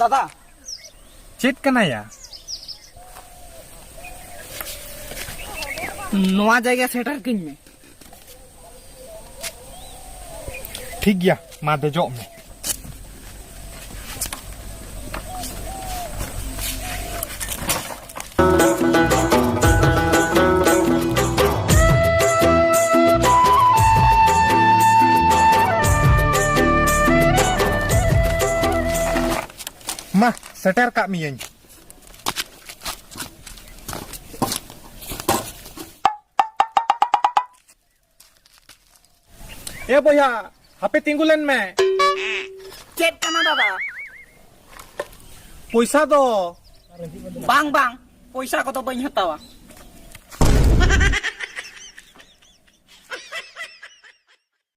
दादा चेत कनाया नवा जगह सेटर किन में ठीक गया मा देजो में मा सेटर का मियन ए बोया हापे तिंगुलन में चेक कना दादा पैसा दो बांग बांग पैसा को तो बई हतावा